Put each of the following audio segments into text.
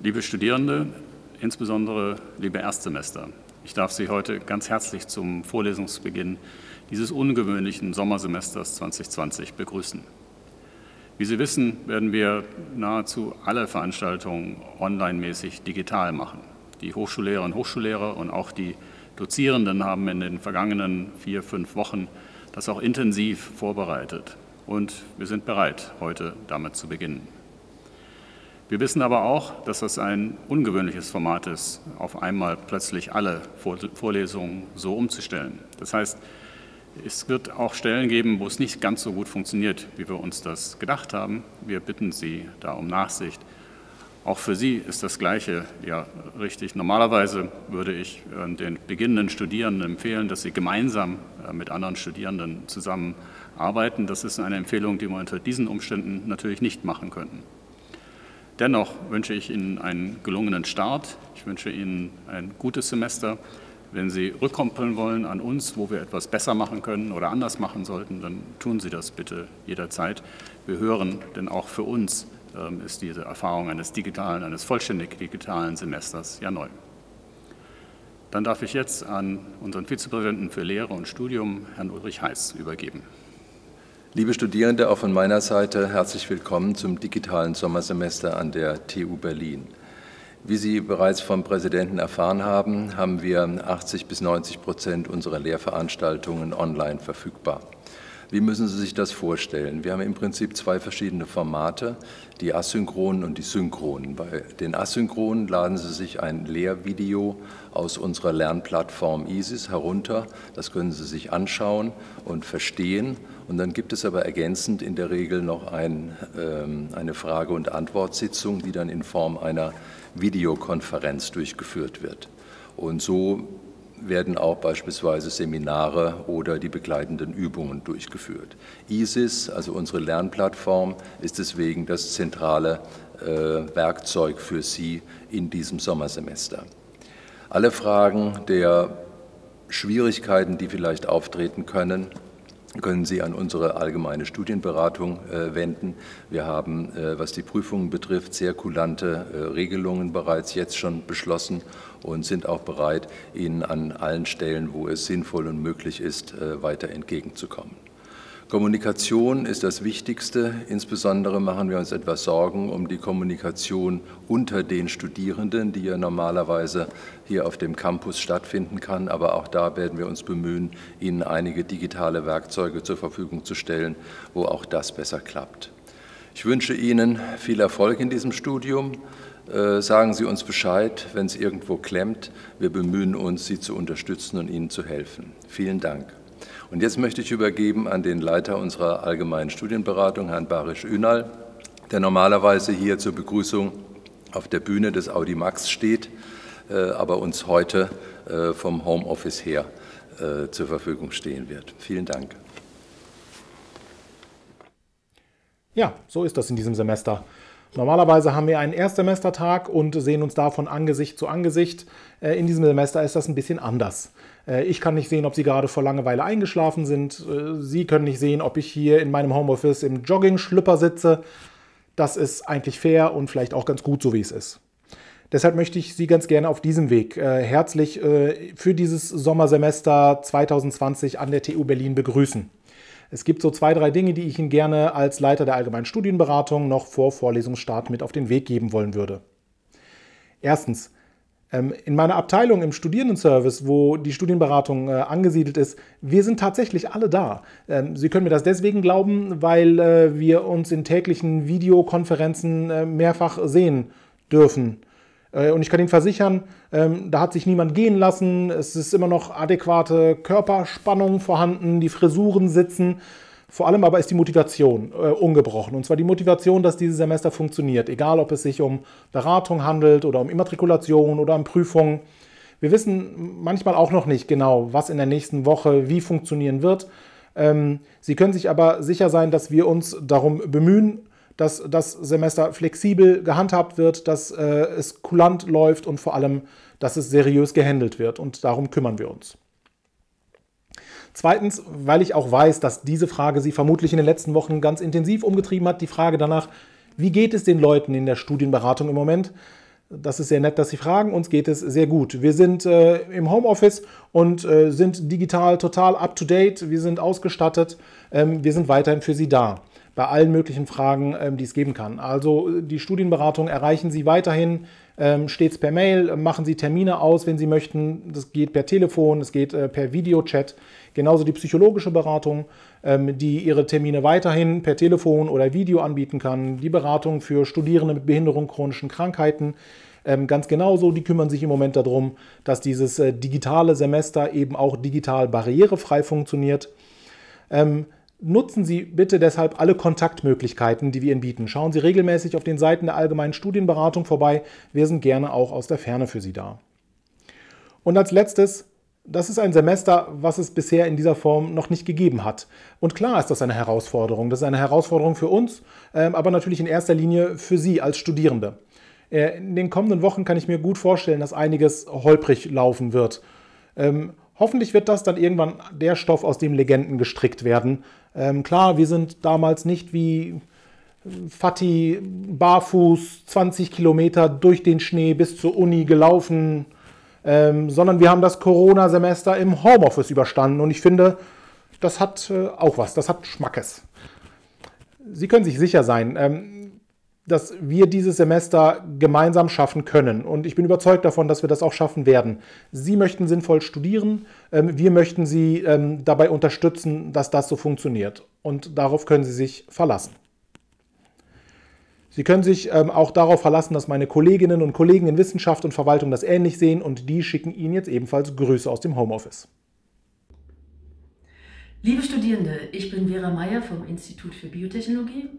Liebe Studierende, insbesondere liebe Erstsemester, ich darf Sie heute ganz herzlich zum Vorlesungsbeginn dieses ungewöhnlichen Sommersemesters 2020 begrüßen. Wie Sie wissen, werden wir nahezu alle Veranstaltungen online-mäßig digital machen. Die Hochschullehrerinnen und Hochschullehrer und auch die Dozierenden haben in den vergangenen 4-5 Wochen das auch intensiv vorbereitet. Und wir sind bereit, heute damit zu beginnen. Wir wissen aber auch, dass das ein ungewöhnliches Format ist, auf einmal plötzlich alle Vorlesungen so umzustellen. Das heißt, es wird auch Stellen geben, wo es nicht ganz so gut funktioniert, wie wir uns das gedacht haben. Wir bitten Sie da um Nachsicht. Auch für Sie ist das Gleiche ja richtig. Normalerweise würde ich den beginnenden Studierenden empfehlen, dass sie gemeinsam mit anderen Studierenden zusammenarbeiten. Das ist eine Empfehlung, die wir unter diesen Umständen natürlich nicht machen könnten. Dennoch wünsche ich Ihnen einen gelungenen Start. Ich wünsche Ihnen ein gutes Semester. Wenn Sie rückkoppeln wollen an uns, wo wir etwas besser machen können oder anders machen sollten, dann tun Sie das bitte jederzeit. Wir hören, denn auch für uns ist diese Erfahrung eines vollständig digitalen Semesters ja neu. Dann darf ich jetzt an unseren Vizepräsidenten für Lehre und Studium, Herrn Ulrich Heiß, übergeben. Liebe Studierende, auch von meiner Seite herzlich willkommen zum digitalen Sommersemester an der TU Berlin. Wie Sie bereits vom Präsidenten erfahren haben, haben wir 80–90% unserer Lehrveranstaltungen online verfügbar. Wie müssen Sie sich das vorstellen? Wir haben im Prinzip zwei verschiedene Formate, die asynchronen und die synchronen. Bei den asynchronen laden Sie sich ein Lehrvideo aus unserer Lernplattform ISIS herunter. Das können Sie sich anschauen und verstehen. Und dann gibt es aber ergänzend in der Regel noch eine Frage- und Antwortsitzung, die dann in Form einer Videokonferenz durchgeführt wird. Und so werden auch beispielsweise Seminare oder die begleitenden Übungen durchgeführt. ISIS, also unsere Lernplattform, ist deswegen das zentrale Werkzeug für Sie in diesem Sommersemester. Alle Fragen der Schwierigkeiten, die vielleicht auftreten können Sie an unsere allgemeine Studienberatung wenden. Wir haben, was die Prüfungen betrifft, sehr kulante Regelungen bereits jetzt schon beschlossen und sind auch bereit, Ihnen an allen Stellen, wo es sinnvoll und möglich ist, weiter entgegenzukommen. Kommunikation ist das Wichtigste. Insbesondere machen wir uns etwas Sorgen um die Kommunikation unter den Studierenden, die ja normalerweise hier auf dem Campus stattfinden kann. Aber auch da werden wir uns bemühen, Ihnen einige digitale Werkzeuge zur Verfügung zu stellen, wo auch das besser klappt. Ich wünsche Ihnen viel Erfolg in diesem Studium. Sagen Sie uns Bescheid, wenn es irgendwo klemmt. Wir bemühen uns, Sie zu unterstützen und Ihnen zu helfen. Vielen Dank. Und jetzt möchte ich übergeben an den Leiter unserer allgemeinen Studienberatung, Herrn Barisch Ünal, der normalerweise hier zur Begrüßung auf der Bühne des Audimax steht, aber uns heute vom Homeoffice her zur Verfügung stehen wird. Vielen Dank. Ja, so ist das in diesem Semester. Normalerweise haben wir einen Erstsemestertag und sehen uns da von Angesicht zu Angesicht. In diesem Semester ist das ein bisschen anders. Ich kann nicht sehen, ob Sie gerade vor Langeweile eingeschlafen sind. Sie können nicht sehen, ob ich hier in meinem Homeoffice im Jogging-Schlüpper sitze. Das ist eigentlich fair und vielleicht auch ganz gut, so wie es ist. Deshalb möchte ich Sie ganz gerne auf diesem Weg herzlich für dieses Sommersemester 2020 an der TU Berlin begrüßen. Es gibt so 2, 3 Dinge, die ich Ihnen gerne als Leiter der allgemeinen Studienberatung noch vor Vorlesungsstart mit auf den Weg geben wollen würde. Erstens, in meiner Abteilung im Studierendenservice, wo die Studienberatung angesiedelt ist, wir sind tatsächlich alle da. Sie können mir das deswegen glauben, weil wir uns in täglichen Videokonferenzen mehrfach sehen dürfen. Und ich kann Ihnen versichern, da hat sich niemand gehen lassen, es ist immer noch adäquate Körperspannung vorhanden, die Frisuren sitzen. Vor allem aber ist die Motivation ungebrochen. Und zwar die Motivation, dass dieses Semester funktioniert, egal ob es sich um Beratung handelt oder um Immatrikulation oder um Prüfungen. Wir wissen manchmal auch noch nicht genau, was in der nächsten Woche wie funktionieren wird. Sie können sich aber sicher sein, dass wir uns darum bemühen, dass das Semester flexibel gehandhabt wird, dass es kulant läuft und vor allem, dass es seriös gehandelt wird. Und darum kümmern wir uns. Zweitens, weil ich auch weiß, dass diese Frage Sie vermutlich in den letzten Wochen ganz intensiv umgetrieben hat, die Frage danach, wie geht es den Leuten in der Studienberatung im Moment, Das ist sehr nett, dass Sie fragen. Uns geht es sehr gut. Wir sind im Homeoffice und sind digital total up-to-date. Wir sind ausgestattet. Wir sind weiterhin für Sie da. Bei allen möglichen Fragen, die es geben kann. Also die Studienberatung erreichen Sie weiterhin stets per Mail. Machen Sie Termine aus, wenn Sie möchten. Das geht per Telefon, es geht per Videochat. Genauso die psychologische Beratung, die ihre Termine weiterhin per Telefon oder Video anbieten kann. Die Beratung für Studierende mit Behinderung, chronischen Krankheiten. Ganz genauso, die kümmern sich im Moment darum, dass dieses digitale Semester eben auch digital barrierefrei funktioniert. Nutzen Sie bitte deshalb alle Kontaktmöglichkeiten, die wir Ihnen bieten. Schauen Sie regelmäßig auf den Seiten der Allgemeinen Studienberatung vorbei. Wir sind gerne auch aus der Ferne für Sie da. Und als letztes, das ist ein Semester, was es bisher in dieser Form noch nicht gegeben hat. Und klar ist das eine Herausforderung. Das ist eine Herausforderung für uns, aber natürlich in erster Linie für Sie als Studierende. In den kommenden Wochen kann ich mir gut vorstellen, dass einiges holprig laufen wird. Hoffentlich wird das dann irgendwann der Stoff, aus dem Legenden gestrickt werden. Klar, wir sind damals nicht wie Fatih barfuß 20 Kilometer durch den Schnee bis zur Uni gelaufen, sondern wir haben das Corona-Semester im Homeoffice überstanden. Und ich finde, das hat auch was, das hat Schmackes. Sie können sich sicher sein, dass wir dieses Semester gemeinsam schaffen können. Und ich bin überzeugt davon, dass wir das auch schaffen werden. Sie möchten sinnvoll studieren, wir möchten Sie dabei unterstützen, dass das so funktioniert. Und darauf können Sie sich verlassen. Sie können sich auch darauf verlassen, dass meine Kolleginnen und Kollegen in Wissenschaft und Verwaltung das ähnlich sehen und die schicken Ihnen jetzt ebenfalls Grüße aus dem Homeoffice. Liebe Studierende, ich bin Vera Meyer vom Institut für Biotechnologie.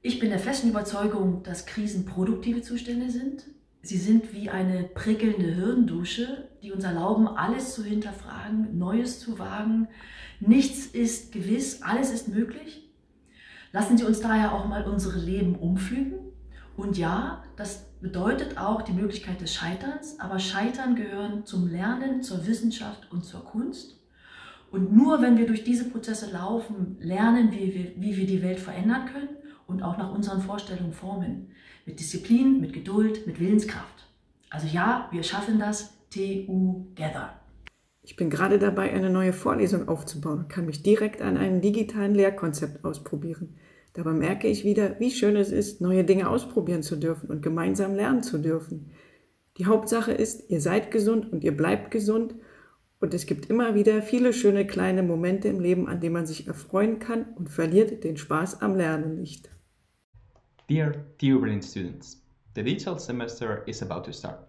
Ich bin der festen Überzeugung, dass Krisen produktive Zustände sind. Sie sind wie eine prickelnde Hirndusche, die uns erlauben, alles zu hinterfragen, Neues zu wagen. Nichts ist gewiss, alles ist möglich. Lassen Sie uns daher auch mal unsere Leben umflügen. Und ja, das bedeutet auch die Möglichkeit des Scheiterns, aber Scheitern gehören zum Lernen, zur Wissenschaft und zur Kunst. Und nur wenn wir durch diese Prozesse laufen, lernen wir, wie wir die Welt verändern können und auch nach unseren Vorstellungen formen. Mit Disziplin, mit Geduld, mit Willenskraft. Also ja, wir schaffen das together. Ich bin gerade dabei, eine neue Vorlesung aufzubauen, kann mich direkt an einem digitalen Lehrkonzept ausprobieren. Dabei merke ich wieder, wie schön es ist, neue Dinge ausprobieren zu dürfen und gemeinsam lernen zu dürfen. Die Hauptsache ist, ihr seid gesund und ihr bleibt gesund und es gibt immer wieder viele schöne kleine Momente im Leben, an denen man sich erfreuen kann und verliert den Spaß am Lernen nicht. Dear TU Berlin students, the digital semester is about to start.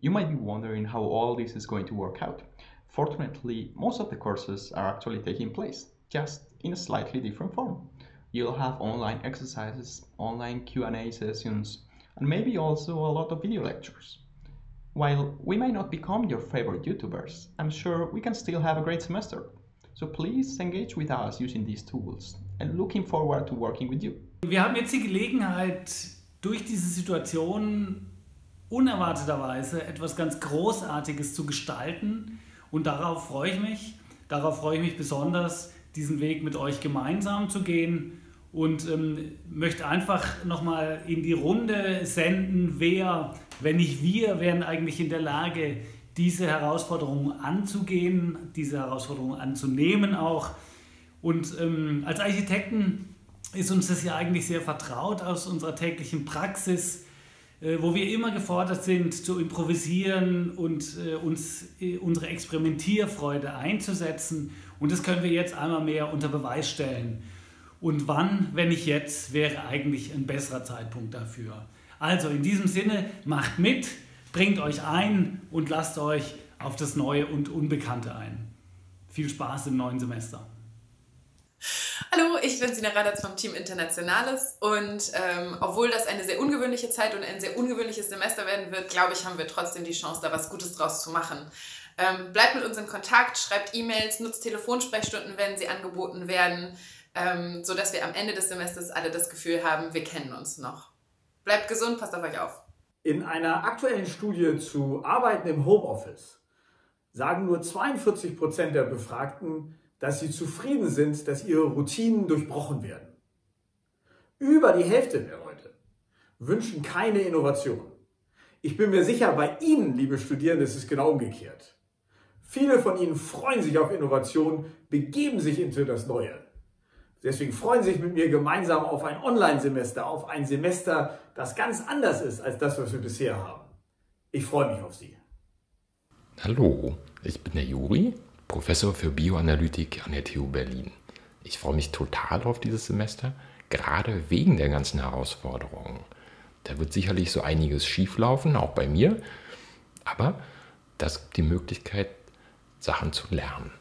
You might be wondering how all this is going to work out. Fortunately, most of the courses are actually taking place, just in a slightly different form. You'll have online exercises, online Q&A sessions, and maybe also a lot of video lectures. While we may not become your favorite YouTubers, I'm sure we can still have a great semester. So please engage with us using these tools and looking forward to working with you. Wir haben jetzt die Gelegenheit, durch diese Situation unerwarteterweise etwas ganz Großartiges zu gestalten und darauf freue ich mich. Darauf freue ich mich besonders, diesen Weg mit euch gemeinsam zu gehen und möchte einfach nochmal in die Runde senden, wer, wenn nicht wir, wären eigentlich in der Lage, diese Herausforderungen anzugehen, diese Herausforderungen anzunehmen auch. Und als Architekten ist uns das ja eigentlich sehr vertraut aus unserer täglichen Praxis, wo wir immer gefordert sind, zu improvisieren und uns unsere Experimentierfreude einzusetzen. Und das können wir jetzt einmal mehr unter Beweis stellen. Und wann, wenn nicht jetzt, wäre eigentlich ein besserer Zeitpunkt dafür. Also in diesem Sinne, macht mit, bringt euch ein und lasst euch auf das Neue und Unbekannte ein. Viel Spaß im neuen Semester. Hallo, ich bin Sina Radatz vom Team Internationales und obwohl das eine sehr ungewöhnliche Zeit und ein sehr ungewöhnliches Semester werden wird, glaube ich, haben wir trotzdem die Chance, da was Gutes draus zu machen. Bleibt mit uns in Kontakt, schreibt E-Mails, nutzt Telefonsprechstunden, wenn sie angeboten werden, sodass wir am Ende des Semesters alle das Gefühl haben, wir kennen uns noch. Bleibt gesund, passt auf euch auf. In einer aktuellen Studie zu Arbeiten im Homeoffice sagen nur 42% der Befragten, dass sie zufrieden sind, dass ihre Routinen durchbrochen werden. Über die Hälfte der Leute wünschen keine Innovation. Ich bin mir sicher, bei Ihnen, liebe Studierende, ist es genau umgekehrt. Viele von Ihnen freuen sich auf Innovation, begeben sich into das Neue. Deswegen freuen Sie sich mit mir gemeinsam auf ein Online-Semester, auf ein Semester, das ganz anders ist als das, was wir bisher haben. Ich freue mich auf Sie. Hallo, ich bin der Juri, Professor für Bioanalytik an der TU Berlin. Ich freue mich total auf dieses Semester, gerade wegen der ganzen Herausforderungen. Da wird sicherlich so einiges schieflaufen, auch bei mir, aber das gibt die Möglichkeit, Sachen zu lernen,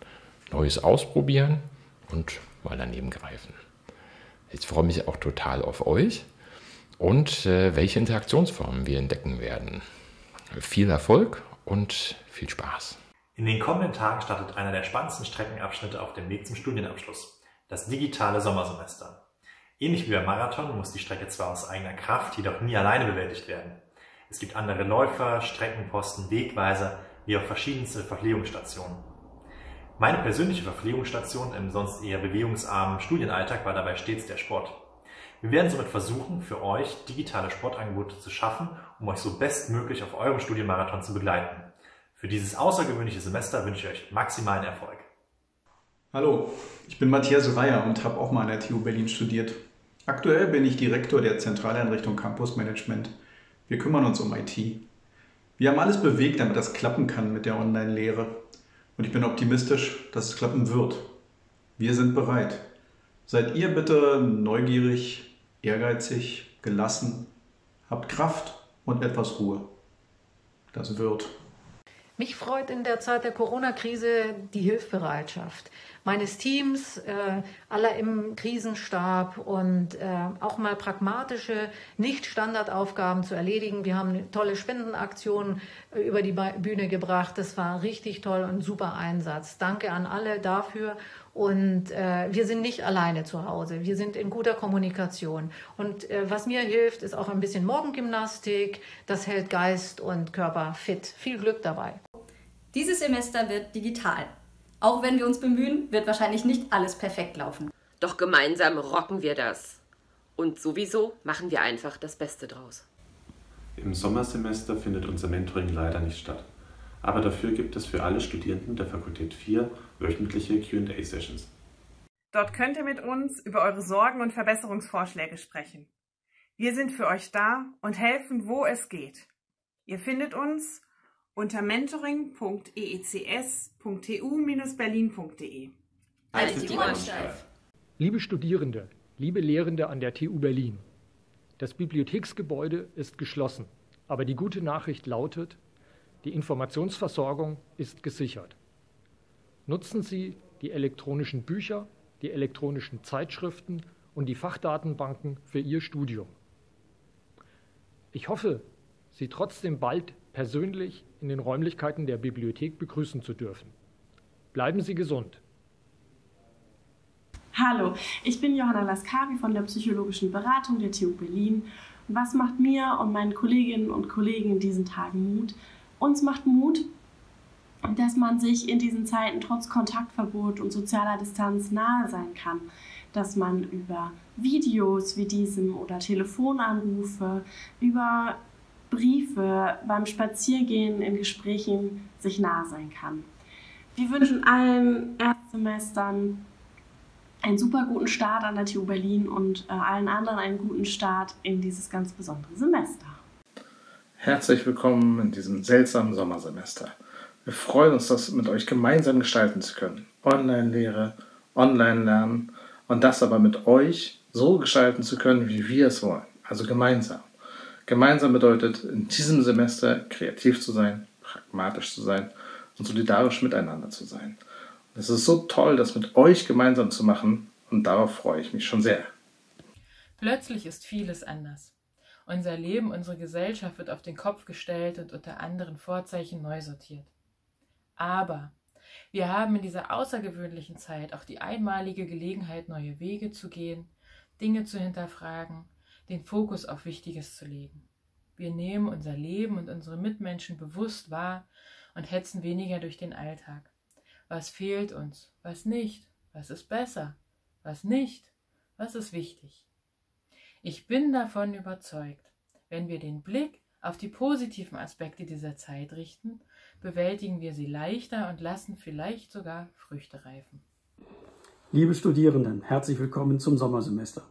Neues ausprobieren und mal daneben greifen. Ich freue mich auch total auf euch und welche Interaktionsformen wir entdecken werden. Viel Erfolg und viel Spaß. In den kommenden Tagen startet einer der spannendsten Streckenabschnitte auf dem Weg zum Studienabschluss, das digitale Sommersemester. Ähnlich wie beim Marathon muss die Strecke zwar aus eigener Kraft, jedoch nie alleine bewältigt werden. Es gibt andere Läufer, Streckenposten, Wegweiser, wie auch verschiedenste Verpflegungsstationen. Meine persönliche Verpflegungsstation im sonst eher bewegungsarmen Studienalltag war dabei stets der Sport. Wir werden somit versuchen, für euch digitale Sportangebote zu schaffen, um euch so bestmöglich auf eurem Studienmarathon zu begleiten. Für dieses außergewöhnliche Semester wünsche ich euch maximalen Erfolg. Hallo, ich bin Matthias Reier und habe auch mal an der TU Berlin studiert. Aktuell bin ich Direktor der Zentraleinrichtung Campus Management. Wir kümmern uns um IT. Wir haben alles bewegt, damit das klappen kann mit der Online-Lehre. Und ich bin optimistisch, dass es klappen wird. Wir sind bereit. Seid ihr bitte neugierig, ehrgeizig, gelassen, habt Kraft und etwas Ruhe. Das wird. Mich freut in der Zeit der Corona-Krise die Hilfsbereitschaft meines Teams, aller im Krisenstab und auch mal pragmatische, nicht Standardaufgaben zu erledigen. Wir haben eine tolle Spendenaktion über die Bühne gebracht. Das war richtig toll und ein super Einsatz. Danke an alle dafür. Und wir sind nicht alleine zu Hause. Wir sind in guter Kommunikation. Und was mir hilft, ist auch ein bisschen Morgengymnastik. Das hält Geist und Körper fit. Viel Glück dabei. Dieses Semester wird digital. Auch wenn wir uns bemühen, wird wahrscheinlich nicht alles perfekt laufen. Doch gemeinsam rocken wir das. Und sowieso machen wir einfach das Beste draus. Im Sommersemester findet unser Mentoring leider nicht statt. Aber dafür gibt es für alle Studierenden der Fakultät 4 wöchentliche Q&A-Sessions. Dort könnt ihr mit uns über eure Sorgen und Verbesserungsvorschläge sprechen. Wir sind für euch da und helfen, wo es geht. Ihr findet uns unter mentoring.eecs.tu-berlin.de. Haltet die Ohren steif. Liebe Studierende, liebe Lehrende an der TU Berlin, das Bibliotheksgebäude ist geschlossen, aber die gute Nachricht lautet, die Informationsversorgung ist gesichert. Nutzen Sie die elektronischen Bücher, die elektronischen Zeitschriften und die Fachdatenbanken für Ihr Studium. Ich hoffe, Sie trotzdem bald persönlich in den Räumlichkeiten der Bibliothek begrüßen zu dürfen. Bleiben Sie gesund. Hallo, ich bin Johanna Laskari von der Psychologischen Beratung der TU Berlin. Und was macht mir und meinen Kolleginnen und Kollegen in diesen Tagen Mut? Uns macht Mut, dass man sich in diesen Zeiten trotz Kontaktverbot und sozialer Distanz nahe sein kann. Dass man über Videos wie diesem oder Telefonanrufe, über Briefe, beim Spaziergehen, in Gesprächen sich nahe sein kann. Wir wünschen allen Erstsemestern einen super guten Start an der TU Berlin und allen anderen einen guten Start in dieses ganz besondere Semester. Herzlich willkommen in diesem seltsamen Sommersemester. Wir freuen uns, das mit euch gemeinsam gestalten zu können. Online-Lehre, Online-Lernen und das aber mit euch so gestalten zu können, wie wir es wollen. Also gemeinsam. Gemeinsam bedeutet in diesem Semester kreativ zu sein, pragmatisch zu sein und solidarisch miteinander zu sein. Und es ist so toll, das mit euch gemeinsam zu machen und darauf freue ich mich schon sehr. Plötzlich ist vieles anders. Unser Leben, unsere Gesellschaft wird auf den Kopf gestellt und unter anderen Vorzeichen neu sortiert. Aber wir haben in dieser außergewöhnlichen Zeit auch die einmalige Gelegenheit, neue Wege zu gehen, Dinge zu hinterfragen, den Fokus auf Wichtiges zu legen. Wir nehmen unser Leben und unsere Mitmenschen bewusst wahr und hetzen weniger durch den Alltag. Was fehlt uns? Was nicht? Was ist besser? Was nicht? Was ist wichtig? Ich bin davon überzeugt, wenn wir den Blick auf die positiven Aspekte dieser Zeit richten, bewältigen wir sie leichter und lassen vielleicht sogar Früchte reifen. Liebe Studierenden, herzlich willkommen zum Sommersemester.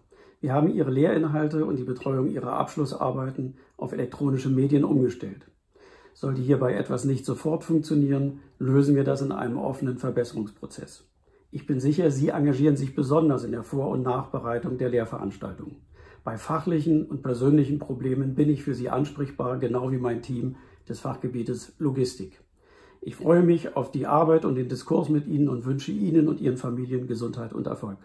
Wir haben Ihre Lehrinhalte und die Betreuung Ihrer Abschlussarbeiten auf elektronische Medien umgestellt. Sollte hierbei etwas nicht sofort funktionieren, lösen wir das in einem offenen Verbesserungsprozess. Ich bin sicher, Sie engagieren sich besonders in der Vor- und Nachbereitung der Lehrveranstaltungen. Bei fachlichen und persönlichen Problemen bin ich für Sie ansprechbar, genau wie mein Team des Fachgebietes Logistik. Ich freue mich auf die Arbeit und den Diskurs mit Ihnen und wünsche Ihnen und Ihren Familien Gesundheit und Erfolg.